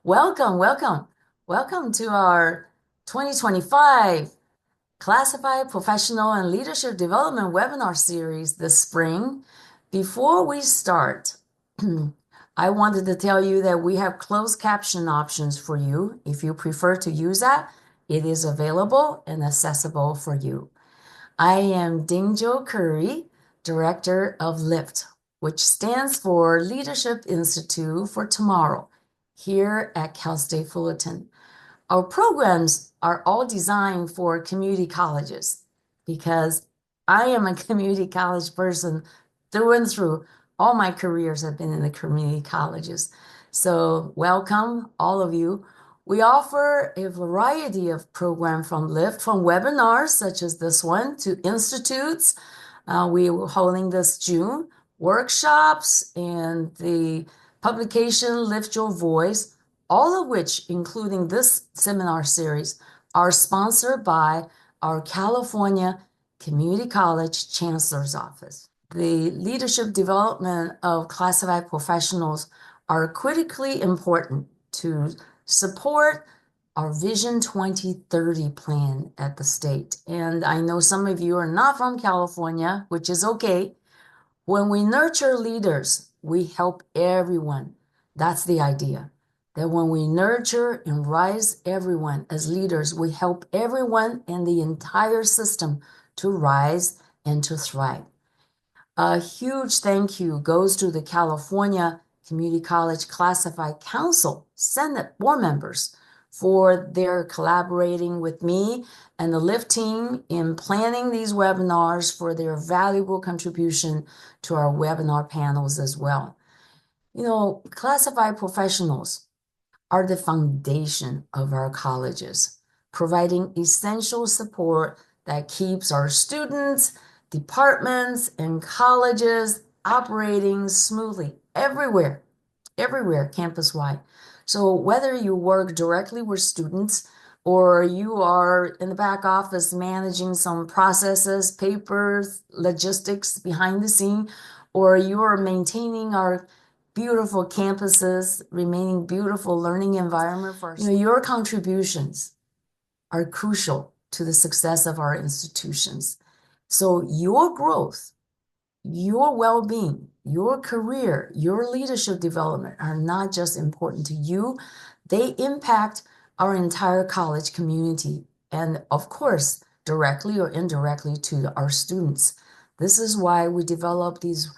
Welcome, welcome, welcome to our 2025 Classified Professional and Leadership Development webinar series this spring. Before we start, I wanted to tell you that we have closed caption options for you. If you prefer to use that, it is available and accessible for you. I am Dingjo Curry, Director of LIFT, which stands for Leadership Institute for Tomorrow, here at Cal State Fullerton. Our programs are all designed for community colleges because I am a community college person through and through. All my careers have been in the community colleges. So welcome, all of you. We offer a variety of programs from LIFT, from webinars such as this one to institutes. We were holding this June, workshops and the publication Lift Your Voice, all of which, including this seminar series, are sponsored by our California Community College Chancellor's Office. The leadership development of classified professionals are critically important to support our Vision 2030 plan at the state. And I know some of you are not from California, which is okay. When we nurture leaders, we help everyone. That's the idea. That when we nurture and rise everyone as leaders, we help everyone in the entire system to rise and to thrive. A huge thank you goes to the California Community College Classified Council Senate board members for their collaborating with me and the LIFT team in planning these webinars, for their valuable contribution to our webinar panels as well. You know, classified professionals are the foundation of our colleges, providing essential support that keeps our students, departments, and colleges operating smoothly everywhere campus-wide. So whether you work directly with students or you are in the back office managing some processes, papers, logistics behind the scene, or you are maintaining our beautiful campuses, remaining beautiful learning environment for us, your contributions are crucial to the success of our institutions. So your growth, your well-being, your career, your leadership development are not just important to you, they impact our entire college community and, of course, directly or indirectly to our students. This is why we develop these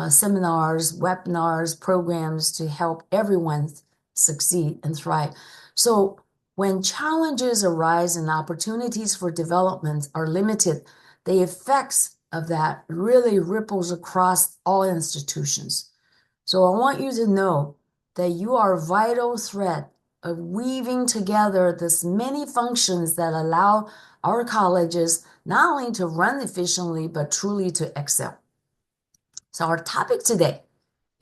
seminars, webinars, programs to help everyone succeed and thrive. So when challenges arise and opportunities for development are limited, the effects of that really ripples across all institutions. So I want you to know that you are a vital thread of weaving together this many functions that allow our colleges not only to run efficiently, but truly to excel. So our topic today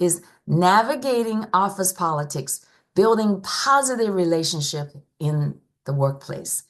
is navigating office politics, building positive relationship in the workplace.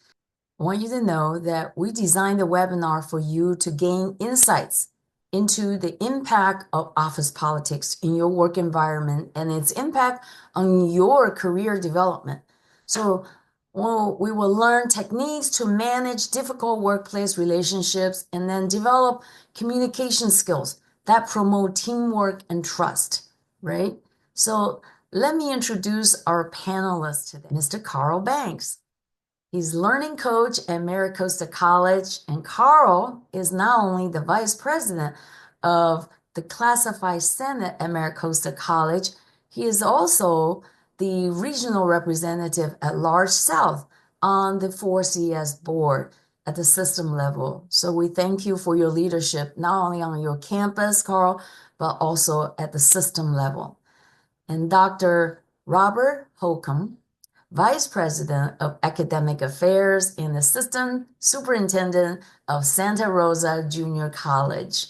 I want you to know that we designed the webinar for you to gain insights into the impact of office politics in your work environment and its impact on your career development. So we will learn techniques to manage difficult workplace relationships and then develop communication skills that promote teamwork and trust, right? So let me introduce our panelists today. Mr. Carl Banks. He's learning coach at MiraCosta College, and Carl is not only the vice president of the Classified Senate at MiraCosta College, he is also the regional representative at Large South on the 4CS board at the system level. So we thank you for your leadership, not only on your campus, Carl, but also at the system level. And Dr. Robert Holcomb, Vice President of Academic Affairs and Assistant Superintendent of Santa Rosa Junior College.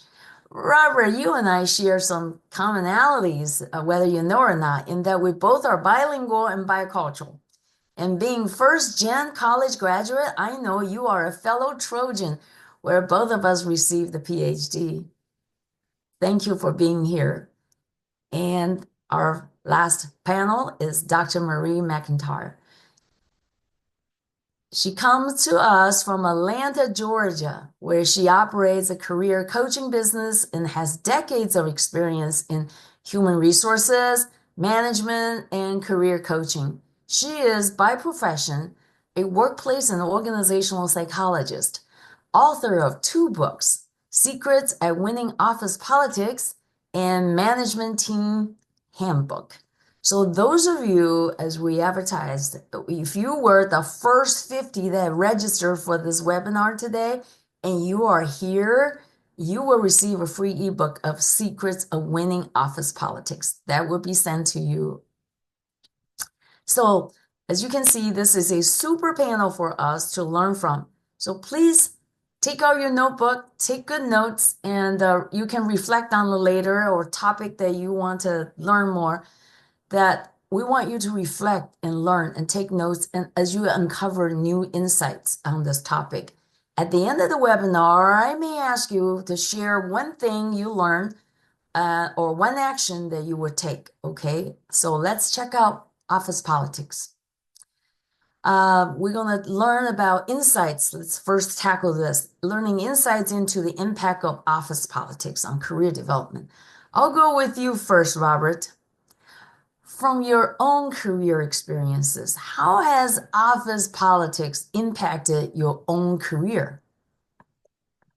Robert, you and I share some commonalities, whether you know or not, in that we both are bilingual and bicultural. And being first-gen college graduate, I know you are a fellow Trojan, where both of us received the PhD. Thank you for being here. And our Last panel is Dr. Marie McIntyre. She comes to us from Atlanta, Georgia, where she operates a career coaching business and has decades of experience in human resources, management, and career coaching. She is, by profession, a workplace and organizational psychologist, author of two books, Secrets at Winning Office Politics and Management Team Handbook. So those of you, as we advertised, if you were the first 50 that registered for this webinar today and you are here, you will receive a free ebook of Secrets of Winning Office Politics that will be sent to you. So as you can see, this is a super panel for us to learn from. So please take out your notebook, take good notes, and you can reflect on the later or topic that you want to learn more. That we want you to reflect and learn and take notes and as you uncover new insights on this topic. At the end of the webinar, I may ask you to share one thing you learned or one action that you would take, okay? So let's check out office politics. We're going to learn about insights. Let's first tackle this, learning insights into the impact of office politics on career development. I'll go with you first, Robert. From your own career experiences, how has office politics impacted your own career?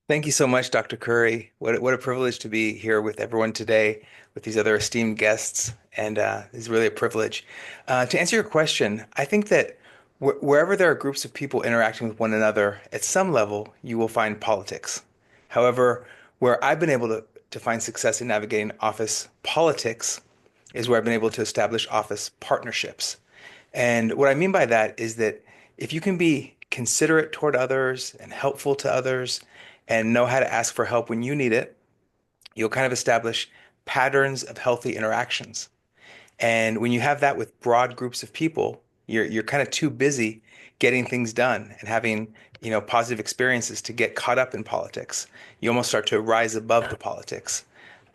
Thank you so much, Dr. Curry. What a privilege to be here with everyone today, with these other esteemed guests, and it's really a privilege. To answer your question, I think that wherever there are groups of people interacting with one another, at some level, you will find politics. However, where I've been able to find success in navigating office politics is where I've been able to establish office partnerships. And what I mean by that is that if you can be considerate toward others and helpful to others and know how to ask for help when you need it, you'll kind of establish patterns of healthy interactions. And when you have that with broad groups of people, you're kind of too busy getting things done and having, positive experiences to get caught up in politics. You almost start to rise above the politics.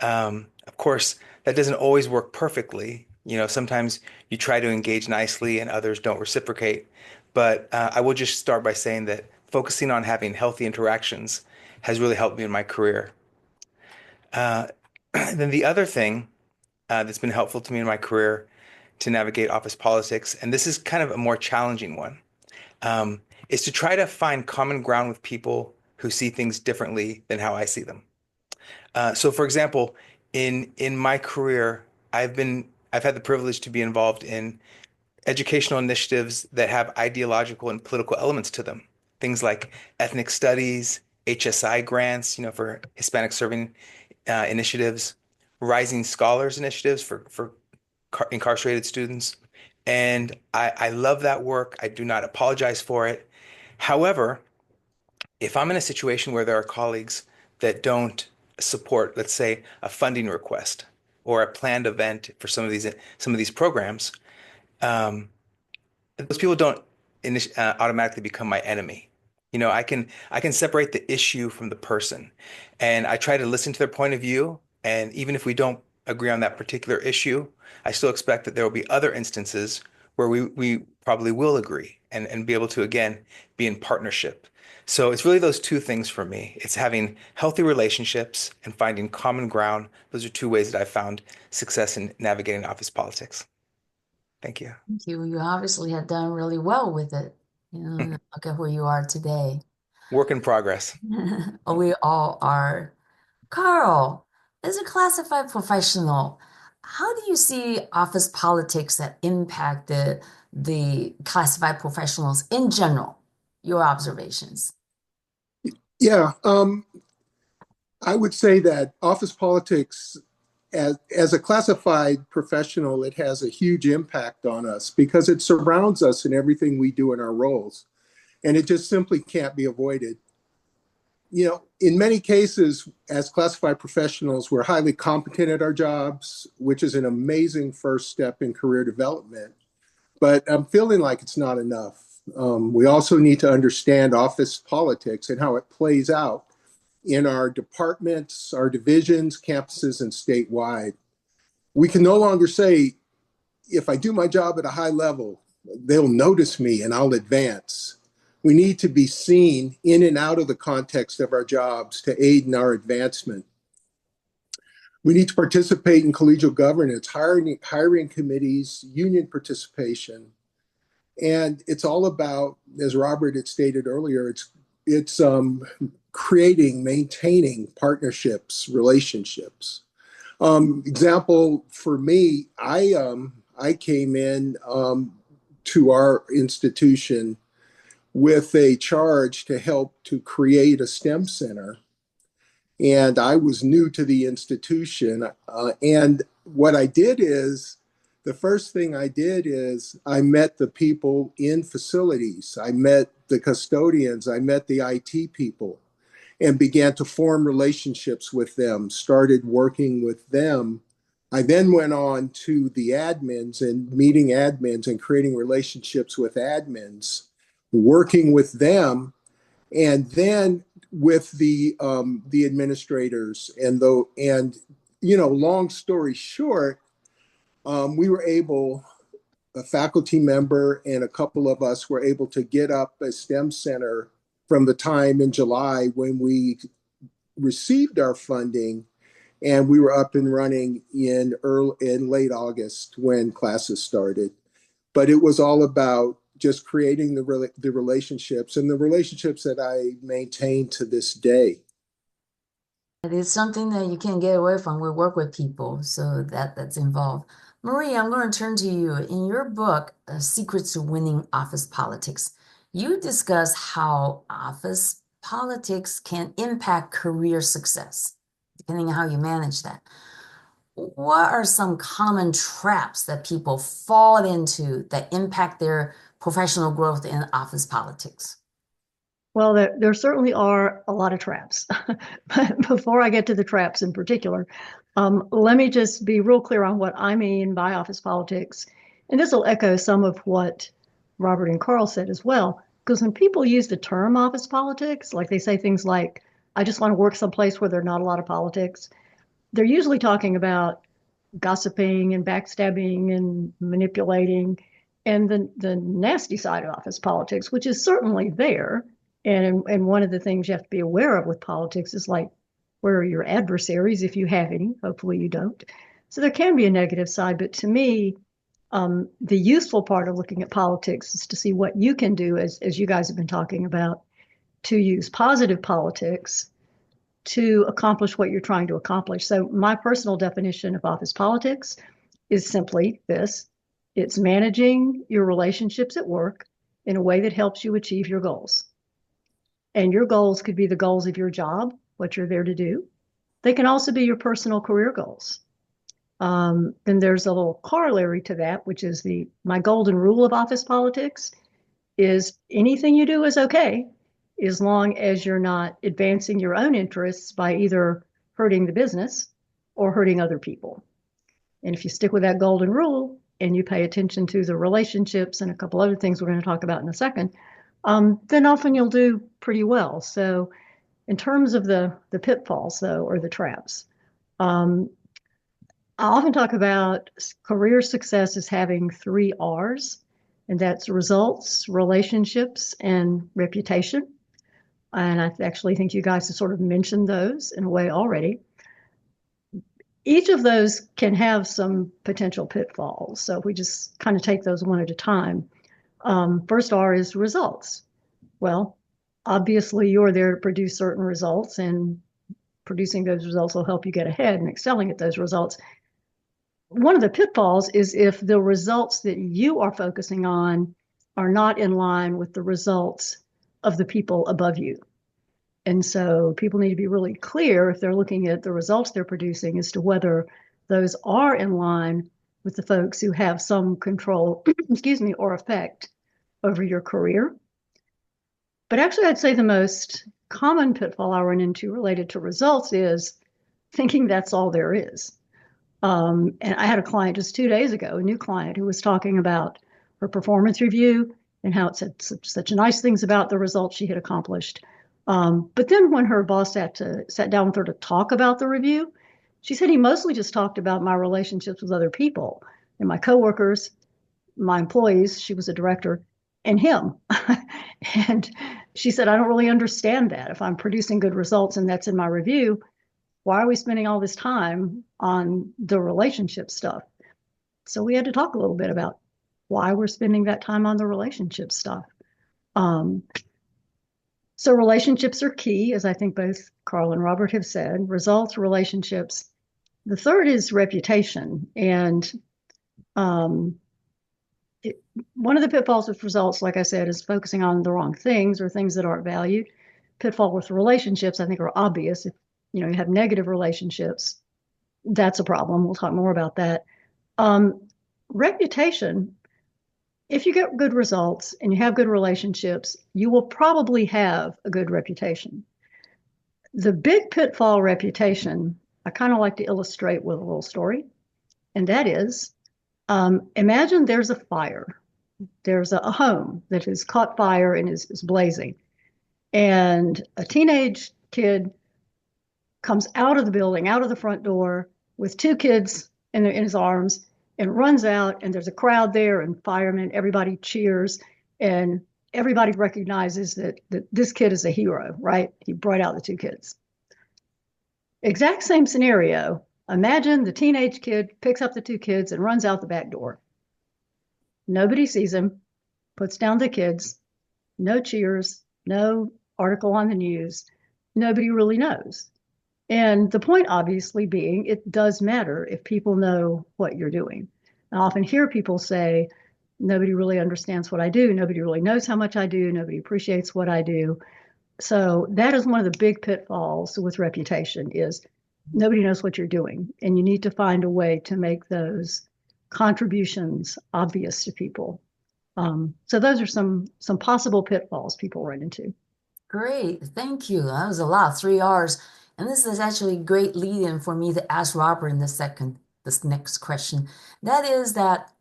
Of course, that doesn't always work perfectly. Sometimes you try to engage nicely and others don't reciprocate. But I will just start by saying that focusing on having healthy interactions has really helped me in my career. Uh, then the other thing that's been helpful to me in my career to navigate office politics, and this is kind of a more challenging one, is to try to find common ground with people who see things differently than how I see them. So, for example, in my career, I've had the privilege to be involved in educational initiatives that have ideological and political elements to them. Things like ethnic studies, HSI grants, for Hispanic serving initiatives, Rising Scholars initiatives for incarcerated students. And I love that work. I do not apologize for it. However, if I'm in a situation where there are colleagues that don't support, let's say, a funding request or a planned event for some of these programs, um, those people don't automatically become my enemy. I can separate the issue from the person, and I try to listen to their point of view. And even if we don't agree on that particular issue, I still expect that there will be other instances where we probably will agree and be able to again be in partnership. So it's really those two things for me. It's having healthy relationships and finding common ground. Those are two ways that I've found success in navigating office politics. Thank you. Thank you. You obviously have done really well with it. Look at where you are today. Work in progress. We all are. Carl, as a classified professional, how do you see office politics that impacted the classified professionals in general? Your observations. Yeah, I would say that office politics, as a classified professional, it has a huge impact on us because it surrounds us in everything we do in our roles, and it just simply can't be avoided. In many cases, as classified professionals, we're highly competent at our jobs, which is an amazing first step in career development. But I'm feeling like it's not enough. We also need to understand office politics and how it plays out in our departments, our divisions, campuses, and statewide. We can no longer say if I do my job at a high level, they'll notice me and I'll advance. We need to be seen in and out of the context of our jobs to aid in our advancement. We need to participate in collegial governance, hiring committees, union participation. And it's all about, as Robert had stated earlier, it's creating, maintaining partnerships, relationships. Example for me, I came in to our institution with a charge to help to create a STEM center. And I was new to the institution. And what I did is, the first thing I did is I met the people in facilities. I met the custodians. I met the IT people and began to form relationships with them, started working with them. I then went on to the admins and meeting admins and creating relationships with admins, working with them, and then with the administrators. And long story short, we were able, a faculty member and a couple of us were able to get up a STEM center from the time in July when we received our funding, and we were up and running in late August when classes started. But it was all about just creating the relationships, and the relationships that I maintain to this day. It is something that you can't get away from. We work with people, so that's involved. Marie, I'm going to turn to you. In your book, Secrets to Winning Office Politics, you discuss how office politics can impact career success, depending on how you manage that. What are some common traps that people fall into that impact their professional growth in office politics? Well, there certainly are a lot of traps. But before I get to the traps in particular, let me just be real clear on what I mean by office politics. And this will echo some of what Robert and Carl said as well. Because when people use the term office politics, like they say things like, I just want to work someplace where there's not a lot of politics, they're usually talking about gossiping and backstabbing and manipulating and the nasty side of office politics, which is certainly there. And one of the things you have to be aware of with politics is like, where are your adversaries, if you have any? Hopefully you don't. So there can be a negative side, but to me, the useful part of looking at politics is to see what you can do, as you guys have been talking about, to use positive politics to accomplish what you're trying to accomplish. So my personal definition of office politics is simply this: it's managing your relationships at work in a way that helps you achieve your goals. And your goals could be the goals of your job, what you're there to do. They can also be your personal career goals. Then there's a little corollary to that, which is my golden rule of office politics is anything you do is okay, as long as you're not advancing your own interests by either hurting the business or hurting other people. And if you stick with that golden rule and you pay attention to the relationships and a couple other things we're going to talk about in a second, then often you'll do pretty well. So in terms of the pitfalls, though, or the traps, I often talk about career success as having 3 R's, and that's results, relationships, and reputation. And I actually think you guys have sort of mentioned those in a way already. Each of those can have some potential pitfalls. So if we just kind of take those one at a time. First R is results. Well, obviously you're there to produce certain results, and producing those results will help you get ahead and excelling at those results. One of the pitfalls is if the results that you are focusing on are not in line with the results of the people above you. And so people need to be really clear if they're looking at the results they're producing as to whether those are in line with the folks who have some control, excuse me, or effect over your career. But actually, I'd say the most common pitfall I run into related to results is thinking that's all there is. And I had a client just 2 days ago, a new client, who was talking about her performance review and how it said such nice things about the results she had accomplished. But then when her boss sat down with her to talk about the review, she said he mostly just talked about my relationships with other people. and my coworkers, my employees, she was a director, and him. And she said, I don't really understand that. If I'm producing good results and that's in my review, why are we spending all this time on the relationship stuff? So we had to talk a little bit about why we're spending that time on the relationship stuff. Um, so relationships are key, as I think both Carl and Robert have said. Results, relationships. The third is reputation. And one of the pitfalls with results, like I said, is focusing on the wrong things or things that aren't valued. Pitfall with relationships, I think, are obvious. If you have negative relationships, that's a problem. We'll talk more about that. Reputation, if you get good results and you have good relationships, you will probably have a good reputation. The big pitfall reputation, I kind of like to illustrate with a little story, and that is, imagine there's a fire. There's a home that has caught fire and is blazing. And a teenage kid comes out of the building, out of the front door with two kids in his arms and runs out. And there's a crowd there and firemen, everybody cheers. And everybody recognizes that this kid is a hero, right? He brought out the two kids. Exact same scenario. Imagine the teenage kid picks up the two kids and runs out the back door. Nobody sees him, puts down the kids, no cheers, no article on the news. Nobody really knows. And the point obviously being, it does matter if people know what you're doing. I often hear people say, nobody really understands what I do. Nobody really knows how much I do. Nobody appreciates what I do. So that is one of the big pitfalls with reputation is nobody knows what you're doing. And you need to find a way to make those contributions obvious to people. So those are some possible pitfalls people run into. Great, thank you. That was a lot, 3 R's. And this is actually a great lead-in for me to ask Robert in this next question. That is that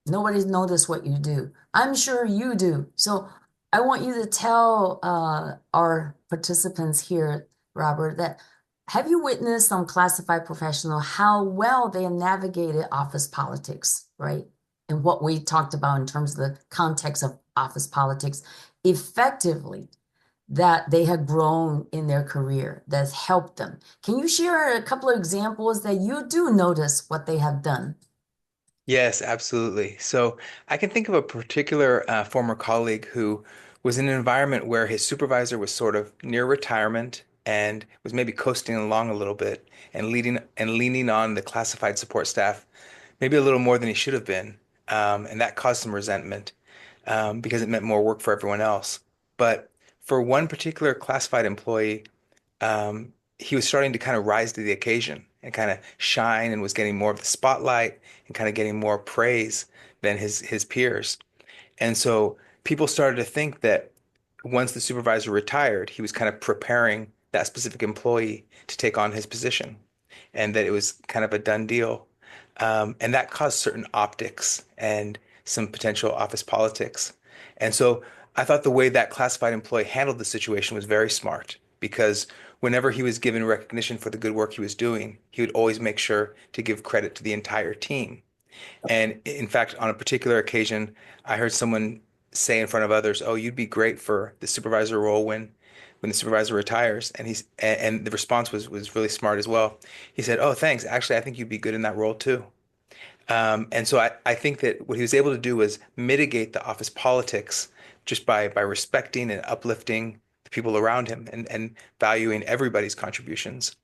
nobody's noticed what you do. I'm sure you do. So I want you to tell our participants here, Robert, that have you witnessed some classified professional how well they have navigated office politics, right? And what we talked about in terms of the context of office politics effectively, that they have grown in their career, that's helped them. Can you share a couple of examples that you do notice what they have done? Yes, absolutely. So I can think of a particular former colleague who was in an environment where his supervisor was sort of near retirement and was maybe coasting along a little bit and leaning on the classified support staff maybe a little more than he should have been. And that caused some resentment because it meant more work for everyone else. But for one particular classified employee, he was starting to kind of rise to the occasion and kind of shine and was getting more of the spotlight and kind of getting more praise than his peers. And so people started to think that once the supervisor retired, he was kind of preparing that specific employee to take on his position and that it was kind of a done deal. And that caused certain optics and some potential office politics. And so I thought the way that classified employee handled the situation was very smart because whenever he was given recognition for the good work he was doing, he would always make sure to give credit to the entire team. And in fact, on a particular occasion, I heard someone say in front of others, "Oh, you'd be great for the supervisor role when the supervisor retires." And the response was really smart as well. He said, "Oh, thanks. Actually, I think you'd be good in that role too." And so I think that what he was able to do was mitigate the office politics just by respecting and uplifting the people around him and valuing everybody's contributions.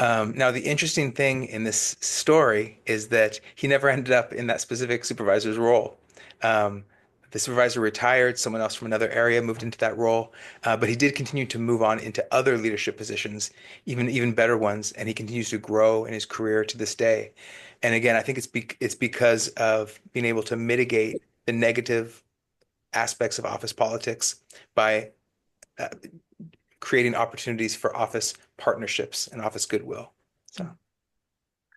Now, the interesting thing in this story is that he never ended up in that specific supervisor's role. Um, the supervisor retired, someone else from another area moved into that role, but he did continue to move on into other leadership positions, even better ones, and he continues to grow in his career to this day. And again, I think it's because of being able to mitigate the negative aspects of office politics by uh, creating opportunities for office partnerships and office goodwill. So,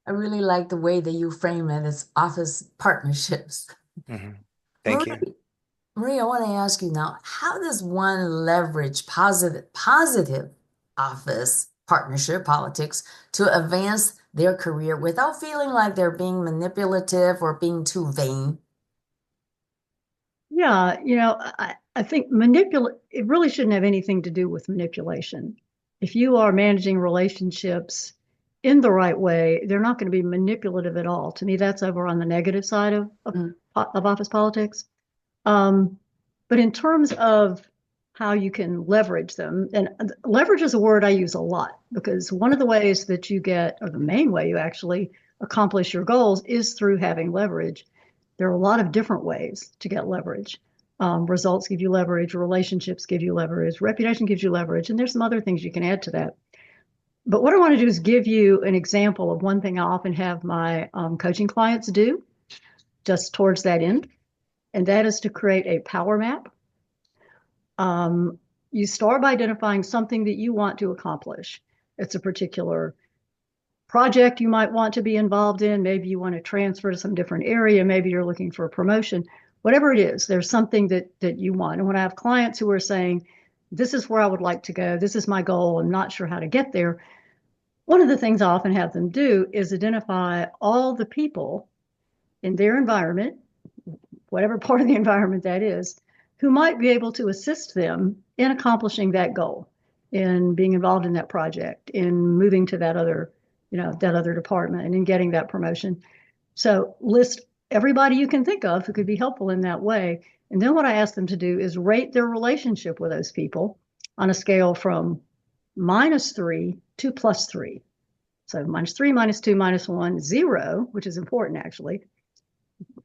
I really like the way that you frame it as office partnerships. mhm. Thank you. Marie, Marie, I want to ask you now, how does one leverage positive office partnership politics to advance their career without feeling like they're being manipulative or being too vain? Yeah, I think it really shouldn't have anything to do with manipulation. If you are managing relationships in the right way, they're not going to be manipulative at all. To me, that's over on the negative side of office politics. But in terms of how you can leverage them, and leverage is a word I use a lot because one of the ways that you get, or the main way you actually accomplish your goals is through having leverage. There are a lot of different ways to get leverage. Results give you leverage, relationships give you leverage, reputation gives you leverage, and there's some other things you can add to that. But what I want to do is give you an example of one thing I often have my coaching clients do just towards that end, and that is to create a power map. You start by identifying something that you want to accomplish. It's a particular project you might want to be involved in. Maybe you want to transfer to some different area. Maybe you're looking for a promotion. Whatever it is, there's something that you want. And when I have clients who are saying, this is where I would like to go, this is my goal, I'm not sure how to get there, one of the things I often have them do is identify all the people in their environment, whatever part of the environment that is, who might be able to assist them in accomplishing that goal, in being involved in that project, in moving to that other department and in getting that promotion. So list everybody you can think of who could be helpful in that way. And then what I ask them to do is rate their relationship with those people on a scale from -3 to +3. So -3, -2, -1, 0, which is important actually,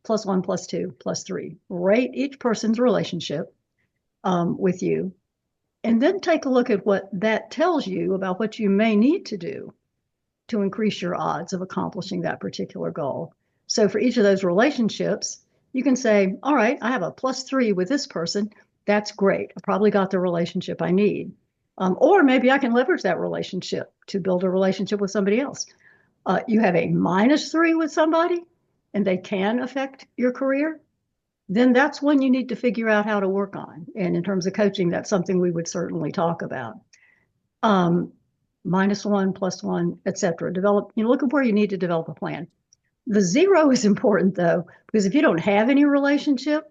+1, +2, +3. Rate each person's relationship with you, and then take a look at what that tells you about what you may need to do to increase your odds of accomplishing that particular goal. So for each of those relationships, you can say, all right, I have a +3 with this person. That's great. I probably got the relationship I need. Or maybe I can leverage that relationship to build a relationship with somebody else. You have a -3 with somebody and they can affect your career, then that's when you need to figure out how to work on. And in terms of coaching, that's something we would certainly talk about. -1, +1, etc. Look at where you need to develop a plan. The 0 is important though, because if you don't have any relationship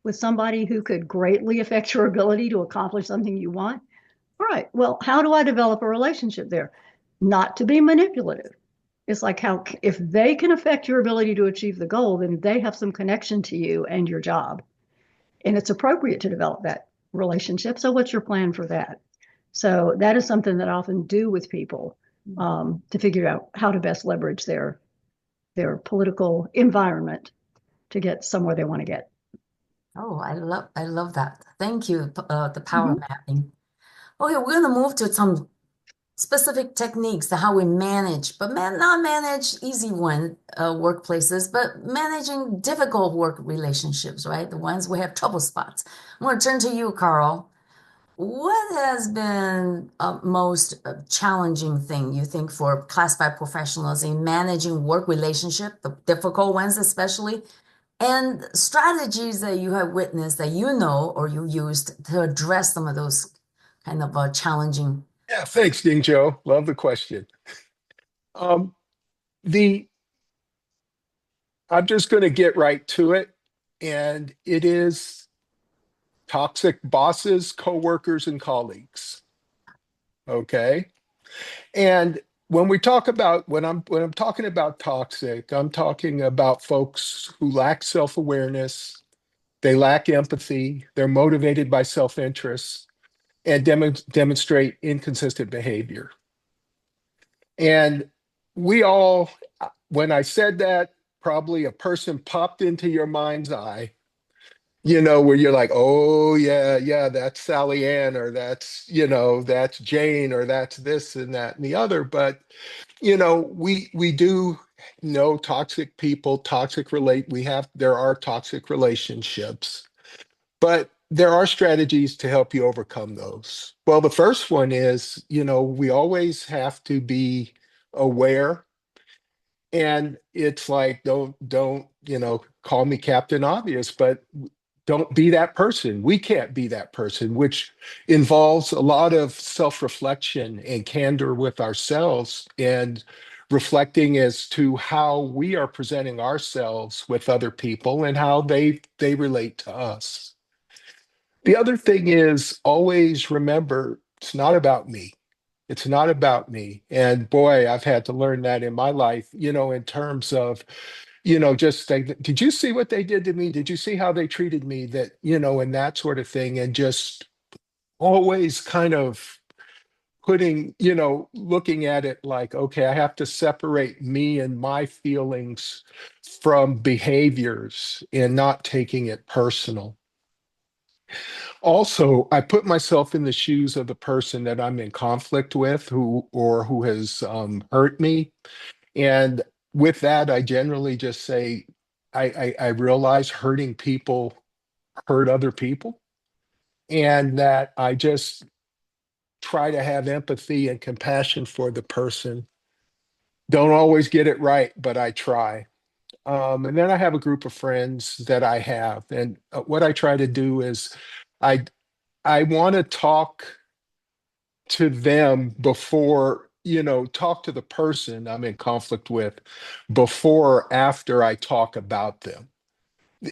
with somebody who could greatly affect your ability to accomplish something you want, all right, well, how do I develop a relationship there? Not to be manipulative. It's like if they can affect your ability to achieve the goal, then they have some connection to you and your job. And it's appropriate to develop that relationship. So what's your plan for that? So that is something that I often do with people to figure out how to best leverage their political environment to get somewhere they want to get. Oh, I love that. Thank you, the power mapping. Okay, we're going to move to some specific techniques to how we manage, but not manage easy workplaces, but managing difficult work relationships, right? The ones we have trouble spots. I'm going to turn to you, Carl. What has been most challenging thing you think for classified professionals in managing work relationship, the difficult ones especially, and strategies that you have witnessed that you know or you used to address some of those kind of challenging. Yeah, thanks, Ding Joe. Love the question. I'm just going to get right to it, and it is toxic bosses, coworkers, and colleagues. Okay, and when I'm talking about toxic, I'm talking about folks who lack self-awareness, they lack empathy, they're motivated by self-interest, and demonstrate inconsistent behavior. And we all, when I said that, probably a person popped into your mind's eye, where you're like, oh yeah, that's Sally Ann, or that's Jane, or that's this and that and the other. But, we do know toxic people, there are toxic relationships, but there are strategies to help you overcome those. Well, the first one is, we always have to be aware. And it's like, don't, call me Captain Obvious, but don't be that person. We can't be that person, which involves a lot of self-reflection and candor with ourselves, and reflecting as to how we are presenting ourselves with other people and how they relate to us. The other thing is always remember it's not about me. It's not about me. And boy, I've had to learn that in my life, in terms of, just think, did you see what they did to me? Did you see how they treated me? That, and that sort of thing. And just always kind of putting, looking at it like, okay, I have to separate me and my feelings from behaviors and not taking it personal. Also, I put myself in the shoes of the person that I'm in conflict with who has hurt me. And with that, I generally just say, I realize hurting people hurt other people, and that I just try to have empathy and compassion for the person. Don't always get it right, but I try. And then I have a group of friends that I have, and what I try to do is I I want to talk to them before, talk to the person I'm in conflict with before or after I talk about them.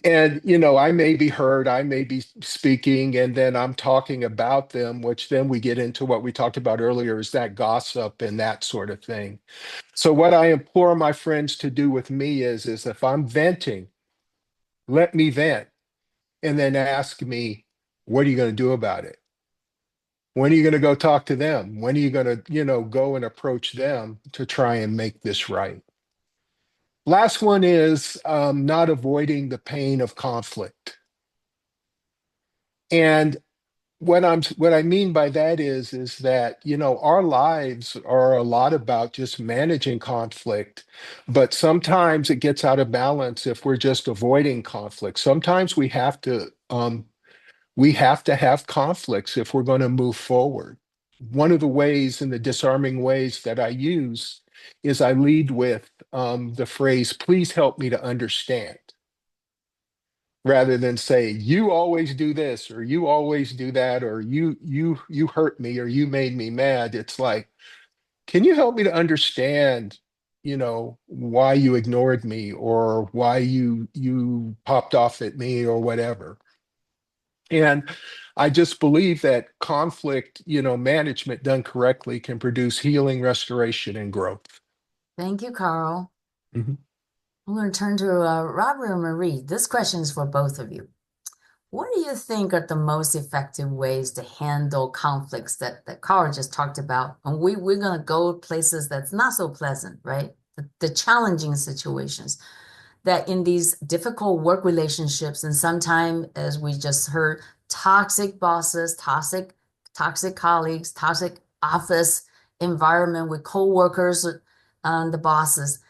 And, I may be heard, I may be speaking, and then I'm talking about them, which then we get into what we talked about earlier is that gossip and that sort of thing. So what I implore my friends to do with me is if I'm venting, let me vent and then ask me, what are you going to do about it? When are you going to go talk to them? When are you going to, go and approach them to try and make this right? Last one is not avoiding the pain of conflict. And what I mean by that is that, our lives are a lot about just managing conflict, but sometimes it gets out of balance if we're just avoiding conflict. Sometimes we have to have conflicts if we're going to move forward. One of the ways and the disarming ways that I use is I lead with the phrase, please help me to understand, rather than say, you always do this, or you always do that, or you hurt me, or you made me mad. It's like, can you help me to understand, why you ignored me, or why you popped off at me, or whatever. And I just believe that conflict, management done correctly can produce healing, restoration, and growth. Thank you, Carl. Mhm. I'm going to turn to Robert and Marie. This question is for both of you. What do you think are the most effective ways to handle conflicts that Carl just talked about? And we're going to go places that's not so pleasant, right? The challenging situations that in these difficult work relationships, and sometimes, as we just heard, toxic bosses, toxic colleagues, toxic office environment with coworkers, the bosses,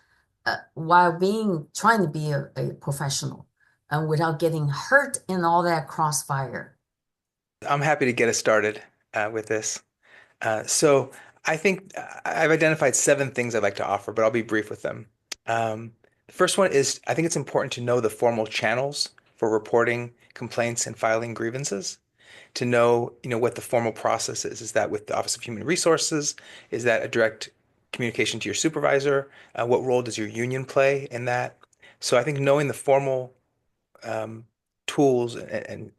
while trying to be a professional and without getting hurt in all that crossfire. I'm happy to get us started with this. So I think I've identified 7 things I'd like to offer, but I'll be brief with them. The first one is I think it's important to know the formal channels for reporting complaints and filing grievances. To know, what the formal process is. Is that with the Office of Human Resources? Is that a direct communication to your supervisor? What role does your union play in that? So I think knowing the formal um, tools and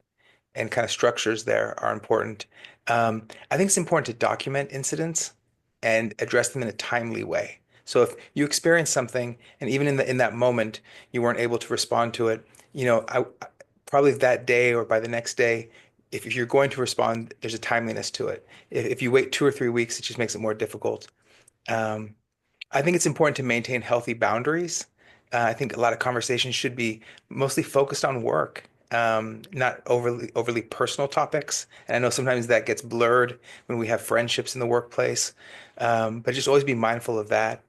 kind of structures there are important. I think it's important to document incidents and address them in a timely way. So if you experience something and even in that moment you weren't able to respond to it, probably that day or by the next day, if you're going to respond, there's a timeliness to it. If you wait 2 or 3 weeks, it just makes it more difficult. Um, I think it's important to maintain healthy boundaries. I think a lot of conversations should be mostly focused on work, not overly personal topics. And I know sometimes that gets blurred when we have friendships in the workplace, but just always be mindful of that.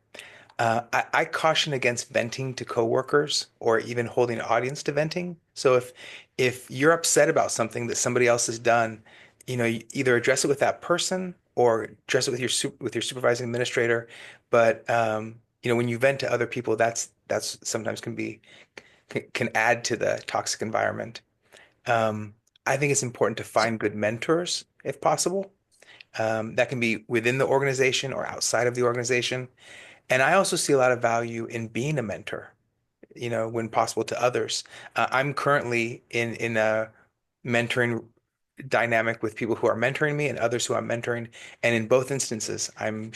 I caution against venting to coworkers or even holding an audience to venting. So if you're upset about something that somebody else has done, you either address it with that person or address it with your supervising administrator. But when you vent to other people, that's sometimes can add to the toxic environment. I think it's important to find good mentors if possible. That can be within the organization or outside of the organization. And I also see a lot of value in being a mentor, when possible to others. I'm currently in a mentoring dynamic with people who are mentoring me and others who I'm mentoring. And in both instances, I'm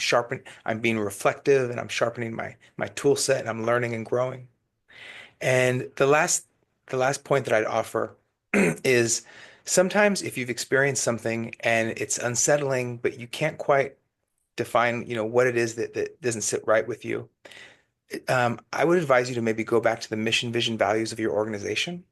being reflective and I'm sharpening my tool set and I'm learning and growing. And the last point that I'd offer is sometimes if you've experienced something and it's unsettling, but you can't quite define, what it is that doesn't sit right with you, I would advise you to maybe go back to the mission, vision, values of your organization.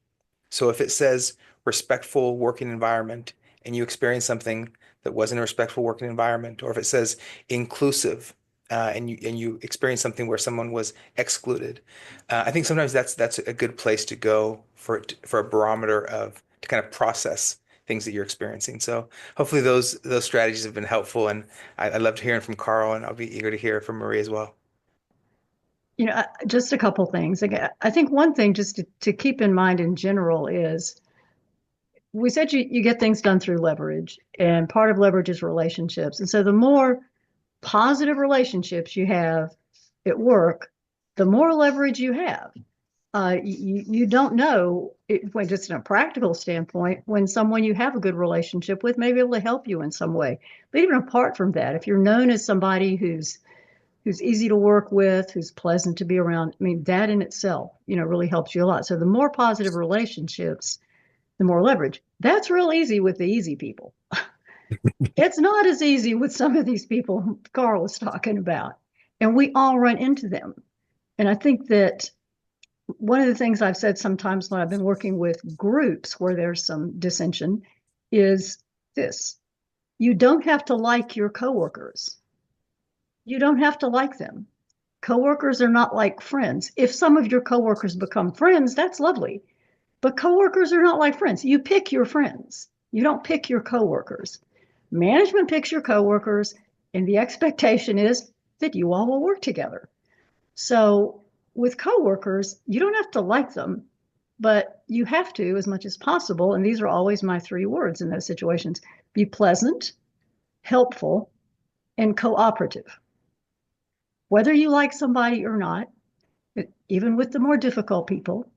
So if it says respectful working environment and you experience something that wasn't a respectful working environment, or if it says inclusive, and you experience something where someone was excluded, I think sometimes that's a good place to go for a barometer of to kind of process things that you're experiencing. So hopefully those strategies have been helpful, and I loved hearing from Carl, and I'll be eager to hear from Marie as well. Just a couple things. Again, I think one thing just to keep in mind in general is we said you get things done through leverage, and part of leverage is relationships. And so the more positive relationships you have at work, the more leverage you have. You don't know, when just in a practical standpoint, when someone you have a good relationship with may be able to help you in some way. But even apart from that, if you're known as somebody who's easy to work with, who's pleasant to be around, I mean, that in itself, really helps you a lot. So the more positive relationships, the more leverage. That's real easy with the easy people. It's not as easy with some of these people Carl was talking about. And we all run into them. And I think that one of the things I've said sometimes when I've been working with groups where there's some dissension is this: you don't have to like your coworkers. You don't have to like them. Coworkers are not like friends. If some of your coworkers become friends, that's lovely. But coworkers are not like friends. You pick your friends. You don't pick your coworkers. Management picks your coworkers, and the expectation is that you all will work together. So with coworkers, you don't have to like them, but you have to, as much as possible, and these are always my 3 words in those situations: be pleasant, helpful, and cooperative. Whether you like somebody or not, even with the more difficult people.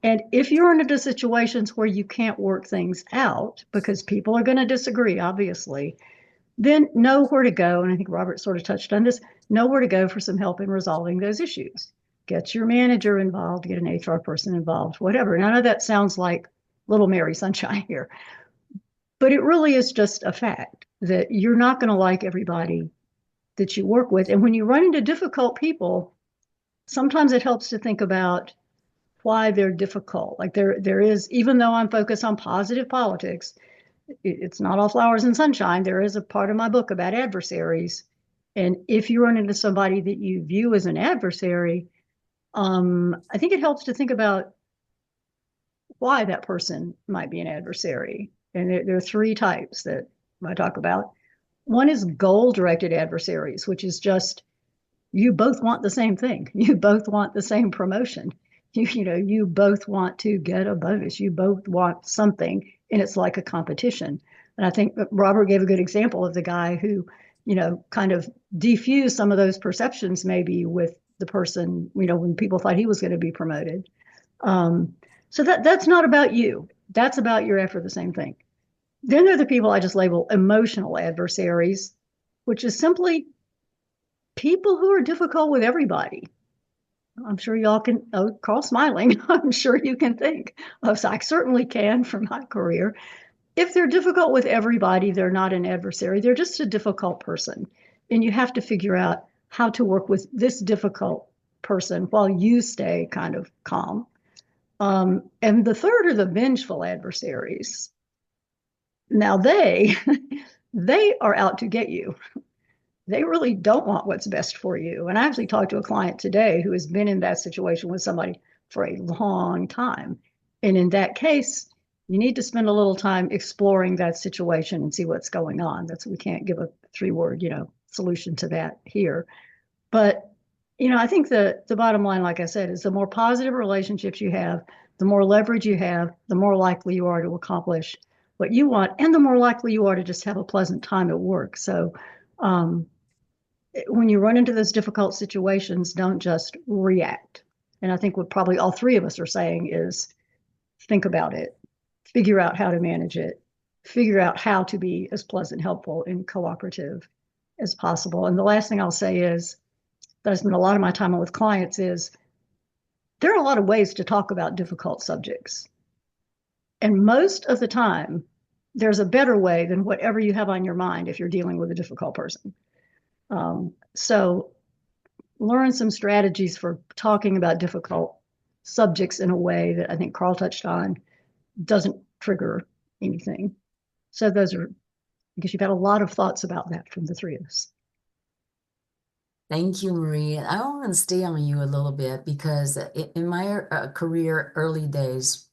And if you're into situations where you can't work things out because people are going to disagree, obviously, then know where to go. And I think Robert sort of touched on this: know where to go for some help in resolving those issues. Get your manager involved, get an HR person involved, whatever. And I know that sounds like Little Mary Sunshine here, but it really is just a fact that you're not going to like everybody that you work with. And when you run into difficult people, sometimes it helps to think about why they're difficult. Like there is, even though I'm focused on positive politics, it's not all flowers and sunshine. There is a part of my book about adversaries. And if you run into somebody that you view as an adversary, I think it helps to think about why that person might be an adversary. And there are 3 types that I talk about. One is goal-directed adversaries, which is just, you both want the same thing. You both want the same promotion. You both want to get a bonus. You both want something, and it's like a competition. And I think Robert gave a good example of the guy who, kind of defused some of those perceptions maybe with the person, when people thought he was going to be promoted. So that's not about you. That's about you're after the same thing. Then there are the people I just label emotional adversaries, which is simply people who are difficult with everybody. I'm sure y'all can, Carl's smiling. I'm sure you can think of, I certainly can from my career. If they're difficult with everybody, they're not an adversary. They're just a difficult person. And you have to figure out how to work with this difficult person while you stay kind of calm. And the third are the vengeful adversaries. Now they are out to get you. They really don't want what's best for you. And I actually talked to a client today who has been in that situation with somebody for a long time. And in that case, you need to spend a little time exploring that situation and see what's going on. We can't give a 3-word, solution to that here. But, I think the bottom line, like I said, is the more positive relationships you have, the more leverage you have, the more likely you are to accomplish what you want, and the more likely you are to just have a pleasant time at work. So, when you run into those difficult situations, don't just react. And I think what probably all three of us are saying is think about it, figure out how to manage it, figure out how to be as pleasant, helpful, and cooperative as possible. And the last thing I'll say is that I spend a lot of my time on with clients is there are a lot of ways to talk about difficult subjects. And most of the time, there's a better way than whatever you have on your mind if you're dealing with a difficult person. So learn some strategies for talking about difficult subjects in a way that I think Carl touched on doesn't trigger anything. So those are, I guess you've had a lot of thoughts about that from the three of us. Thank you, Marie. I want to stay on you a little bit because in my career early days,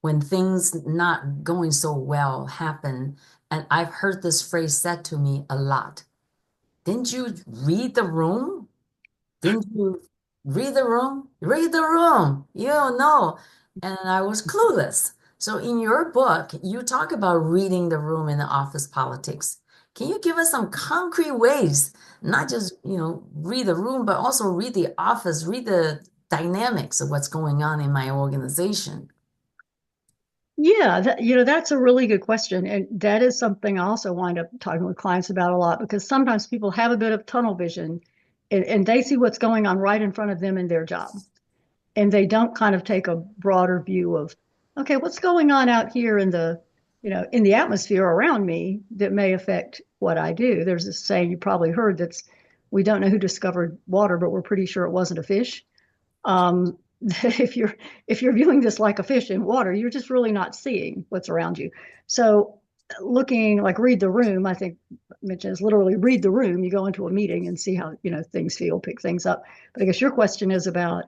when things not going so well happen, and I've heard this phrase said to me a lot. Didn't you read the room? Didn't you read the room? Read the room. You don't know. And I was clueless. So in your book, you talk about reading the room in the office politics. Can you give us some concrete ways, not just, read the room, but also read the office, read the dynamics of what's going on in my organization? Yeah, that's a really good question. And that is something I also wind up talking with clients about a lot because sometimes people have a bit of tunnel vision and they see what's going on right in front of them in their job. And they don't kind of take a broader view of, okay, what's going on out here in the atmosphere around me that may affect what I do. There's this saying you probably heard that's, we don't know who discovered water, but we're pretty sure it wasn't a fish. If you're viewing this like a fish in water, you're just really not seeing what's around you. So looking like read the room, I think mentioned is literally read the room. You go into a meeting and see how things feel, pick things up. But I guess your question is about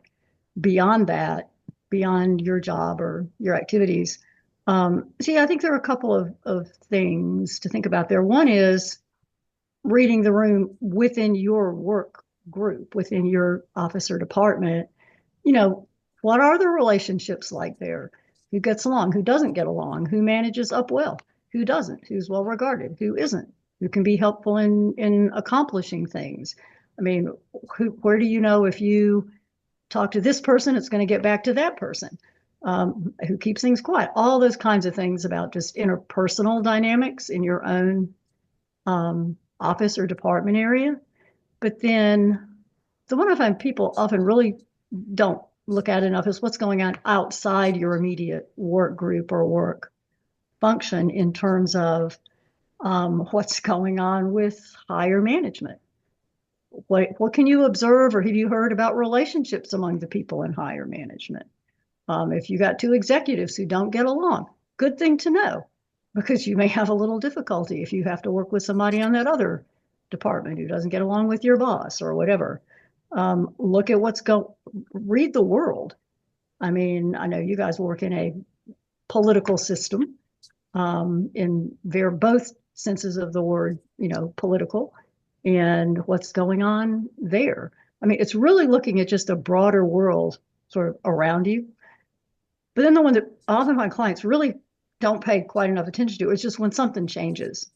beyond that, beyond your job or your activities. See, I think there are a couple of things to think about there. One is reading the room within your work group, within your office or department. What are the relationships like there? Who gets along? Who doesn't get along? Who manages up well? Who doesn't? Who's well regarded? Who isn't? Who can be helpful in accomplishing things? I mean, where do you know if you talk to this person, it's going to get back to that person? Who keeps things quiet? All those kinds of things about just interpersonal dynamics in your own office or department area. But then the one I find people often really don't look at enough is what's going on outside your immediate work group or work function in terms of what's going on with higher management. What can you observe or have you heard about relationships among the people in higher management? If you got two executives who don't get along, good thing to know, because you may have a little difficulty if you have to work with somebody on that other department who doesn't get along with your boss or whatever. Look at read the world. I mean, I know you guys work in a political system, in both senses of the word, political, and what's going on there. I mean, it's really looking at just a broader world sort of around you. But then the one that often my clients really don't pay quite enough attention to is just when something changes.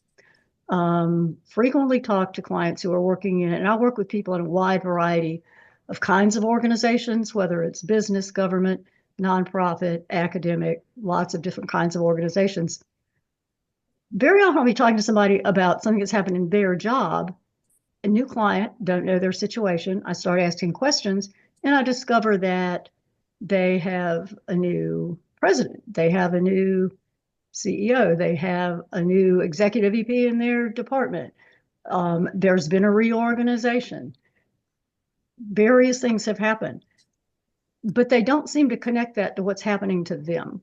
Frequently talk to clients who are working in, and I work with people in a wide variety of kinds of organizations, whether it's business, government, nonprofit, academic, lots of different kinds of organizations. Very often I'll be talking to somebody about something that's happened in their job. A new client, don't know their situation. I start asking questions and I discover that they have a new president. They have a new CEO. They have a new executive VP in their department. There's been a reorganization. Various things have happened, but they don't seem to connect that to what's happening to them.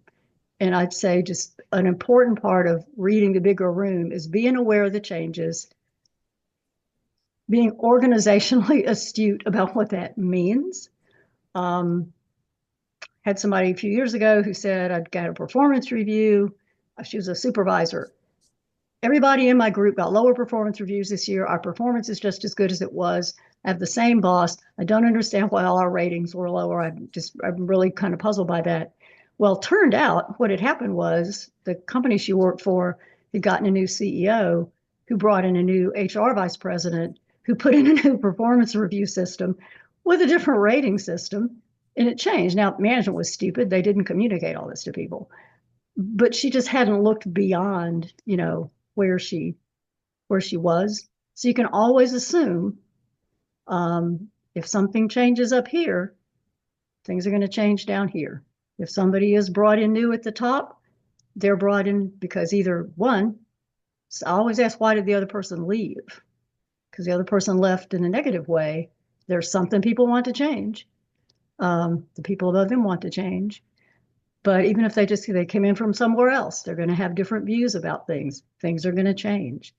And I'd say just an important part of reading the bigger room is being aware of the changes, being organizationally astute about what that means. Had somebody a few years ago who said, I'd got a performance review. She was a supervisor. Everybody in my group got lower performance reviews this year. Our performance is just as good as it was. I have the same boss. I don't understand why all our ratings were lower. I'm really kind of puzzled by that. Well, turned out what had happened was the company she worked for had gotten a new CEO who brought in a new HR vice president who put in a new performance review system with a different rating system, and it changed. Now, management was stupid. They didn't communicate all this to people, but she just hadn't looked beyond, where she was. So you can always assume if something changes up here, things are going to change down here. If somebody is brought in new at the top, they're brought in because either one, so I always ask, why did the other person leave? Because the other person left in a negative way. There's something people want to change. The people above them want to change. But even if they came in from somewhere else, they're going to have different views about things. Things are going to change.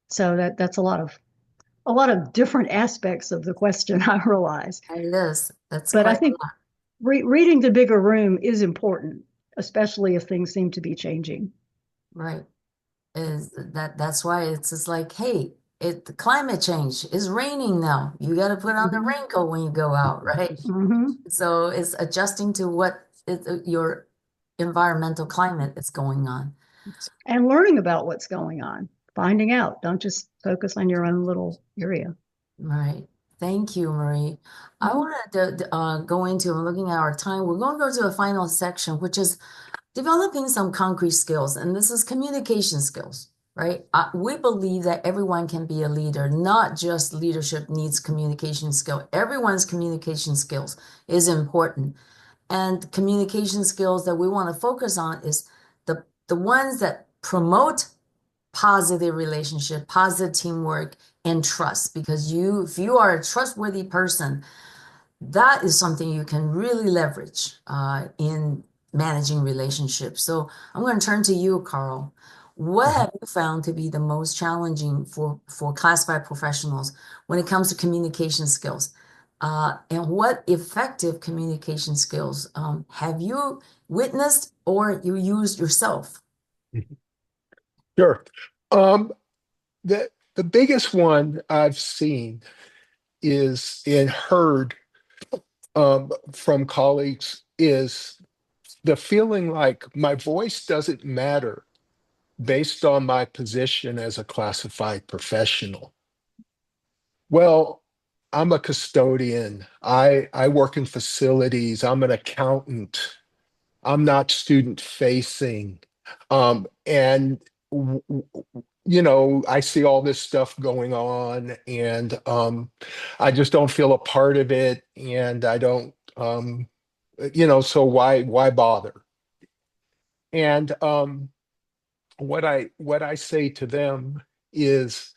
So that's a lot of different aspects of the question, I realize. It is. That's But I quite a think lot. reading the bigger room is important, especially if things seem to be changing. Right. That's why it's just like, hey, the climate change is raining now. You got to put on the Mhm. raincoat when you go out, right? Mm-hmm. So it's adjusting to what your environmental climate is going on. And learning about what's going on, finding out. Don't just focus on your own little area. Right. Thank you, Marie. I Mhm. wanted to go into, I'm looking at our time. We're going to go to a final section, which is developing some concrete skills, and this is communication skills, right? We believe that everyone can be a leader, not just leadership needs communication skill. Everyone's communication skills is important. And communication skills that we want to focus on is the ones that promote positive relationship, positive teamwork, and trust. Because if you are a trustworthy person, that is something you can really leverage in managing relationships. So I'm going to turn to you, Carl. What have you found to be the most challenging for classified professionals when it comes to communication skills? And what effective communication skills have you witnessed or you used yourself? Sure. Um, the biggest one I've seen is and heard from colleagues is the feeling like my voice doesn't matter based on my position as a classified professional. Well, I'm a custodian. I work in facilities. I'm an accountant. I'm not student facing. And I see all this stuff going on, and I just don't feel a part of it, and I don't, so why bother? And what I say to them is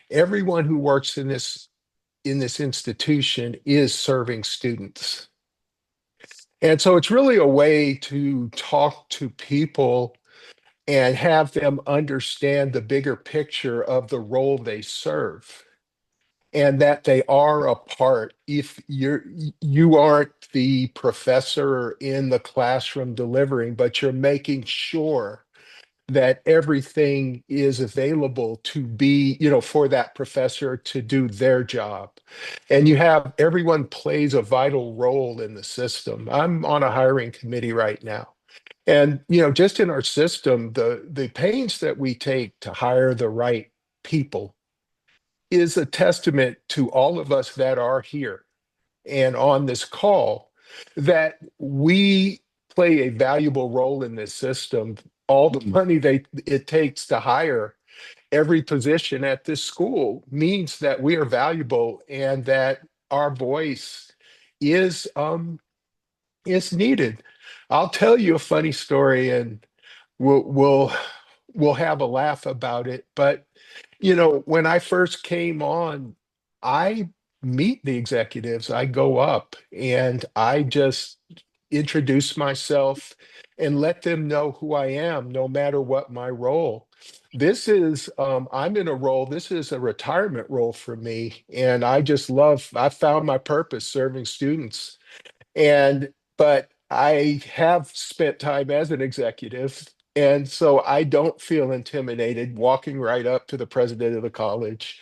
everyone who works in this institution is serving students. And so it's really a way to talk to people and have them understand the bigger picture of the role they serve, and that they are a part. If you aren't the professor in the classroom delivering, but you're making sure that everything is available to be, for that professor to do their job. And everyone plays a vital role in the system. I'm on a hiring committee right now. And, just in our system, the pains that we take to hire the right people is a testament to all of us that are here and on this call, that we play a valuable role in this system. All the money it takes to hire every position at this school means that we are valuable and that our voice is needed. I'll tell you a funny story, and we'll have a laugh about it. But when I first came on, I meet the executives. I go up and I just introduce myself and let them know who I am, no matter what my role. I'm in a role, this is a retirement role for me. And I found my purpose serving students. But I have spent time as an executive, and so I don't feel intimidated walking right up to the president of the college,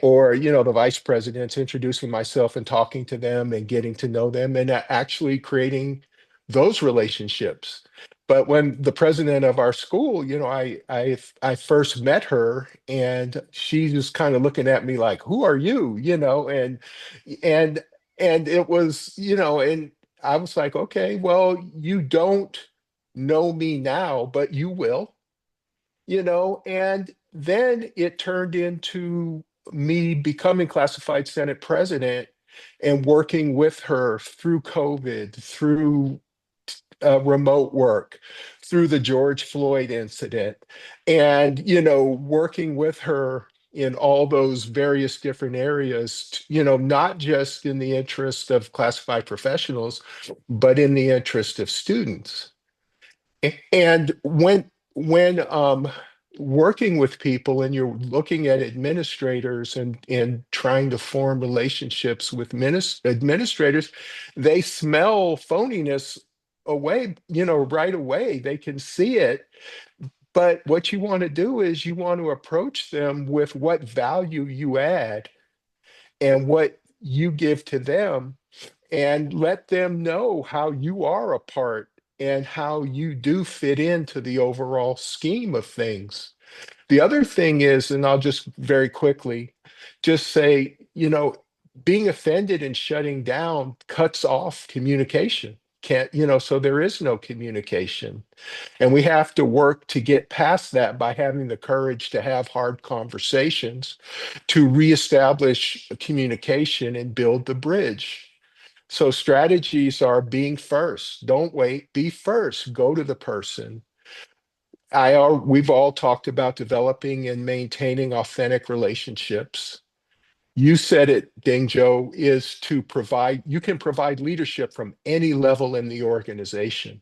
or the vice presidents, introducing myself and talking to them and getting to know them, and actually creating those relationships. But when the president of our school, I first met her, and she was kind of looking at me like, "Who are you?" And and it was, and I was like, "Okay, well, you don't know me now, but you will." And then it turned into me becoming classified Senate president and working with her through COVID, through remote work, through the George Floyd incident, and working with her in all those various different areas, not just in the interest of classified professionals, but in the interest of students. And when working with people and you're looking at administrators and trying to form relationships with administrators, they smell phoniness away, right away. They can see it. But what you want to do is you want to approach them with what value you add and what you give to them, and let them know how you are a part and how you do fit into the overall scheme of things. The other thing is, and I'll just very quickly just say, being offended and shutting down cuts off communication. Can't, so there is no communication. And we have to work to get past that by having the courage to have hard conversations, to reestablish communication and build the bridge. So strategies are being first. Don't wait. Be first. Go to the person. We've all talked about developing and maintaining authentic relationships. You said it, Dingjo, is to provide. You can provide leadership from any level in the organization.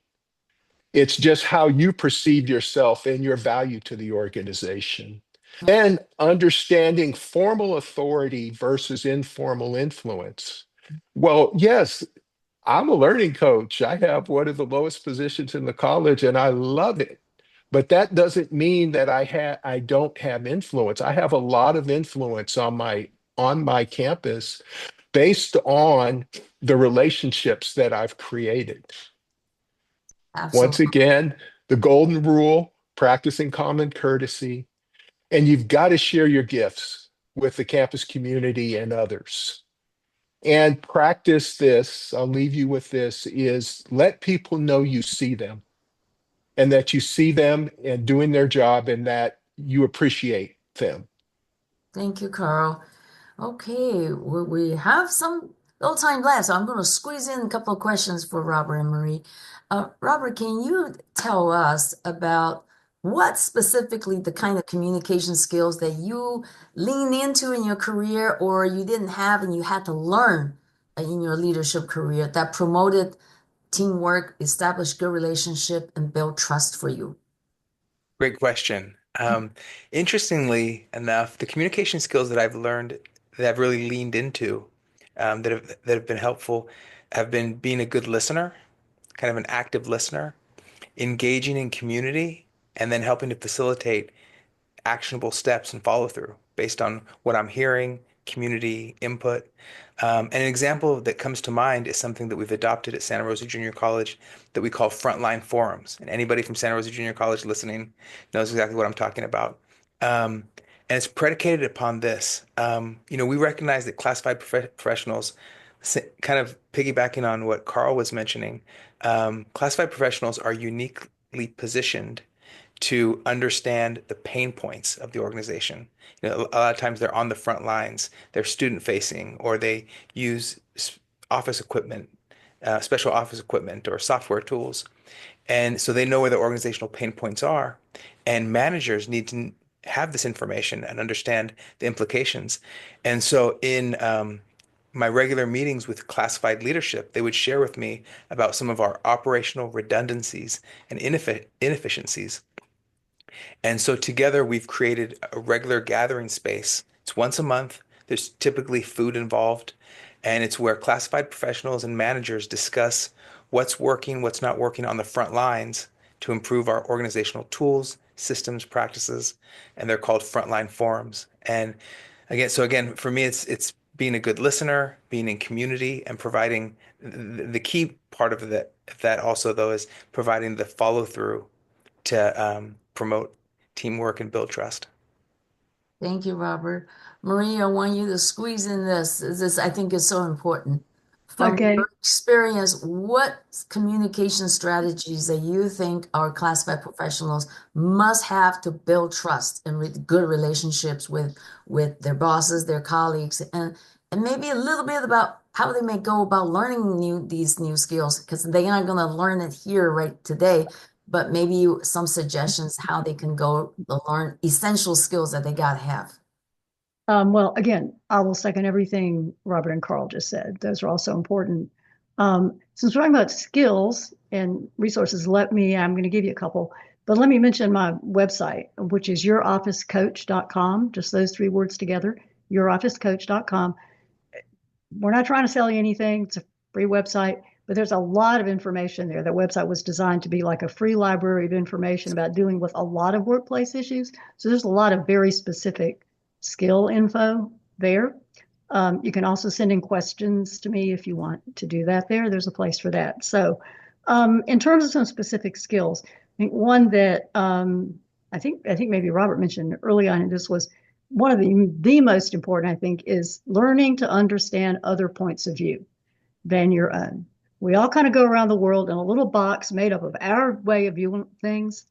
It's just how you perceive yourself and your value to the organization. Then understanding formal authority versus informal influence. Well, yes, I'm a learning coach. I have one of the lowest positions in the college and I love it. But that doesn't mean that I don't have influence. I have a lot of influence on my campus based on the relationships that I've created. Once Absolutely. again, the golden rule, practicing common courtesy, and you've got to share your gifts with the campus community and others. And practice this, I'll leave you with this, is let people know you see them and that you see them and doing their job and that you appreciate them. Thank you, Carl. Okay, we have some little time left, so I'm going to squeeze in a couple of questions for Robert and Marie. Robert, can you tell us about what specifically the kind of communication skills that you lean into in your career or you didn't have and you had to learn in your leadership career that promoted teamwork, established good relationship, and built trust for you? Great question. Interestingly enough, the communication skills that I've learned that I've really leaned into, that have been helpful, have been being a good listener, kind of an active listener, engaging in community, and then helping to facilitate actionable steps and follow through based on what I'm hearing, community input. And an example that comes to mind is something that we've adopted at Santa Rosa Junior College that we call frontline forums. And anybody from Santa Rosa Junior College listening knows exactly what I'm talking about. And it's predicated upon this. We recognize that classified professionals, kind of piggybacking on what Carl was mentioning, classified professionals are uniquely positioned to understand the pain points of the organization. A lot of times they're on the front lines, they're student facing, or they use office equipment, special office equipment or software tools. And so they know where the organizational pain points are. And managers need to have this information and understand the implications. And so in my regular meetings with classified leadership, they would share with me about some of our operational redundancies and inefficiencies. And so together we've created a regular gathering space. It's once a month. There's typically food involved, and it's where classified professionals and managers discuss what's working, what's not working on the front lines to improve our organizational tools, systems, practices, and they're called frontline forums. And again, for me, it's being a good listener, being in community, and providing the key part of that also, though, is providing the follow through to promote teamwork and build trust. Thank you, Robert. Maria, I want you to squeeze in this. This, I think, is so important. From Okay. your experience, what communication strategies that you think our classified professionals must have to build trust and good relationships with their bosses, their colleagues, and maybe a little bit about how they may go about learning these new skills, because they aren't going to learn it here right today, but maybe some suggestions how they can go learn essential skills that they got to have. Well, again, I will second everything Robert and Carl just said. Those are also important. Since we're talking about skills and resources, I'm going to give you a couple, but let me mention my website, which is yourofficecoach.com, just those three words together, yourofficecoach.com. We're not trying to sell you anything. It's a free website, but there's a lot of information there. That website was designed to be like a free library of information about dealing with a lot of workplace issues. So there's a lot of very specific skill info there. You can also send in questions to me if you want to do that there. There's a place for that. So in terms of some specific skills, I think one that I think maybe Robert mentioned early on, and this was one of the most important, I think, is learning to understand other points of view than your own. We all kind of go around the world in a little box made up of our way of viewing things.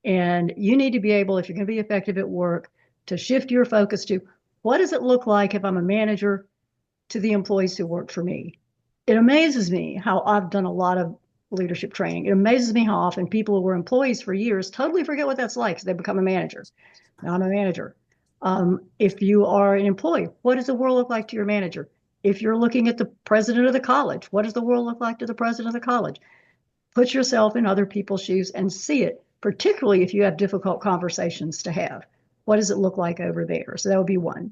And you need to be able, if you're going to be effective at work, to shift your focus to what does it look like if I'm a manager to the employees who work for me. It amazes me how I've done a lot of leadership training. It amazes me how often people who were employees for years totally forget what that's like because they become a manager. Now I'm a manager. If you are an employee, what does the world look like to your manager? If you're looking at the president of the college, what does the world look like to the president of the college? Put yourself in other people's shoes and see it, particularly if you have difficult conversations to have. What does it look like over there? So that would be one.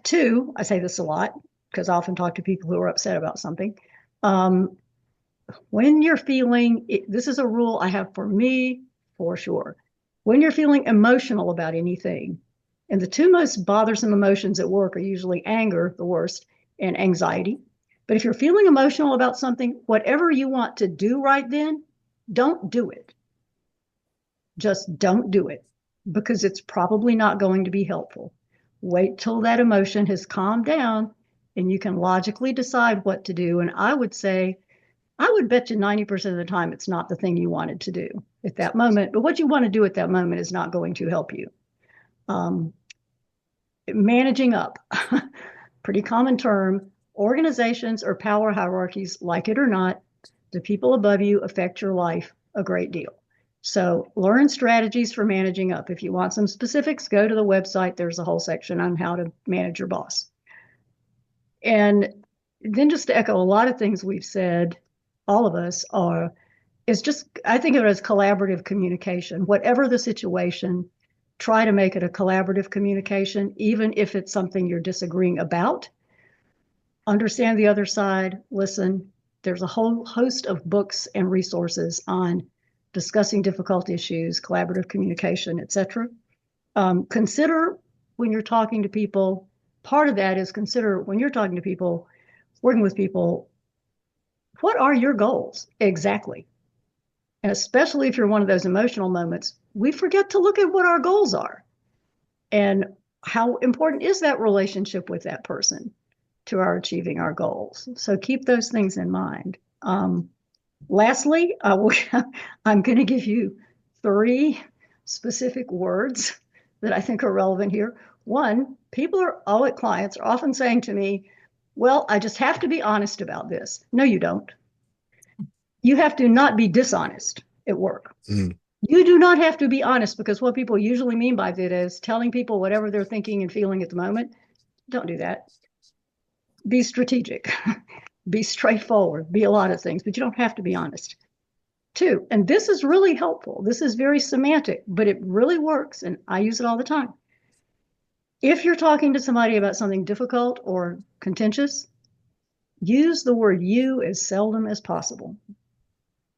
Two, I say this a lot because I often talk to people who are upset about something. When you're feeling, this is a rule I have for me, for sure. When you're feeling emotional about anything, and the two most bothersome emotions at work are usually anger, the worst, and anxiety. But if you're feeling emotional about something, whatever you want to do right then, don't do it. Just don't do it, because it's probably not going to be helpful. Wait till that emotion has calmed down and you can logically decide what to do. And I would say, I would bet you 90% of the time it's not the thing you wanted to do at that moment. But what you want to do at that moment is not going to help you. Managing up, pretty common term. Organizations or power hierarchies, like it or not, the people above you affect your life a great deal. So learn strategies for managing up. If you want some specifics, go to the website. There's a whole section on how to manage your boss. And then just to echo a lot of things we've said, all of us is just, I think of it as collaborative communication. Whatever the situation, try to make it a collaborative communication, even if it's something you're disagreeing about. Understand the other side, listen. There's a whole host of books and resources on discussing difficult issues, collaborative communication, etc. Consider when you're talking to people, part of that is consider when you're talking to people, working with people, what are your goals exactly? And especially if you're one of those emotional moments, we forget to look at what our goals are and how important is that relationship with that person to our achieving our goals. So keep those things in mind. Lastly, I'm going to give you 3 specific words that I think are relevant here. One, clients are often saying to me, well, I just have to be honest about this. No, you don't. You have to not be dishonest at work. Mm. You do not have to be honest, because what people usually mean by that is telling people whatever they're thinking and feeling at the moment. Don't do that. Be strategic. Be straightforward, be a lot of things, but you don't have to be honest. 2, and this is really helpful. This is very semantic, but it really works, and I use it all the time. If you're talking to somebody about something difficult or contentious, use the word you as seldom as possible.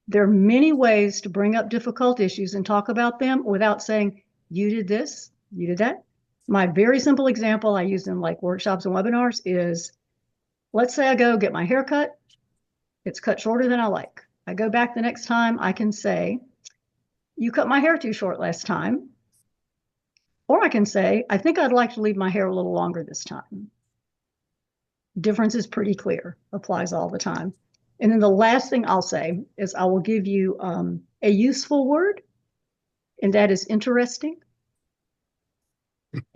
There are many ways to bring up difficult issues and talk about them without saying, you did this, you did that. My very simple example I use in like workshops and webinars is, let's say I go get my hair cut. It's cut shorter than I like. I go back the next time, I can say, you cut my hair too short last time. Or I can say, I think I'd like to leave my hair a little longer this time. Difference is pretty clear, applies all the time. And then the last thing I'll say is I will give you a useful word, and that is interesting.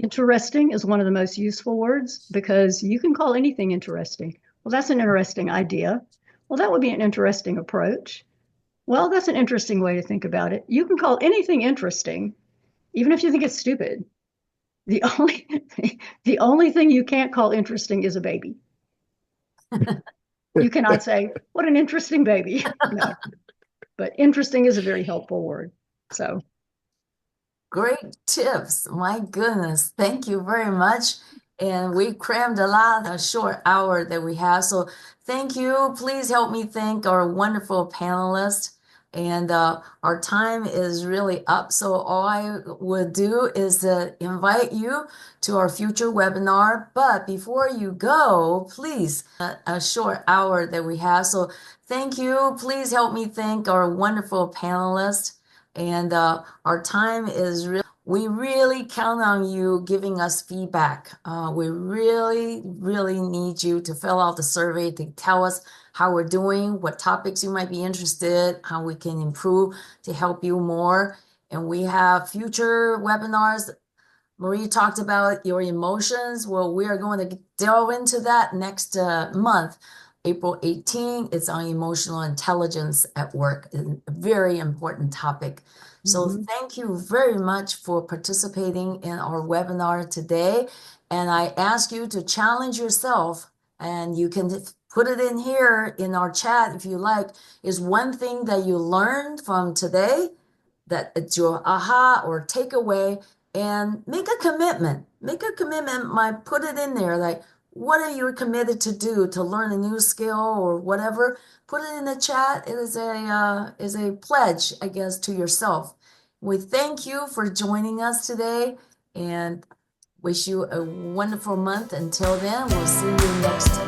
Interesting is one of the most useful words because you can call anything interesting. Well, that's an interesting idea. Well, that would be an interesting approach. Well, that's an interesting way to think about it. You can call anything interesting, even if you think it's stupid. The only thing you can't call interesting is a baby. You cannot say, what an interesting baby. No, but interesting is a very helpful word. So Great tips. My goodness. Thank you very much. And we crammed a short hour that we have. So thank you. Please help me thank our wonderful panelists. And our time is really up. So all I would do is invite you to our future webinar. But before you go, please, a short hour that we have. So thank you. Please help me thank our wonderful panelists. And our time is we really count on you giving us feedback. We really, really need you to fill out the survey to tell us how we're doing, what topics you might be interested, how we can improve to help you more. And we have future webinars. Marie talked about your emotions. Well, we are going to delve into that next month. April 18, it's on emotional intelligence at work, a very important topic. So thank you very much for participating in our webinar today. And I ask you to challenge yourself, and you can put it in here in our chat if you like, is one thing that you learned from today, that it's your aha or takeaway, and make a commitment. Make a commitment, put it in there, like, what are you committed to do to learn a new skill or whatever? Put it in the chat. It is a pledge, I guess, to yourself. We thank you for joining us today and wish you a wonderful month. Until then, we'll see you next time.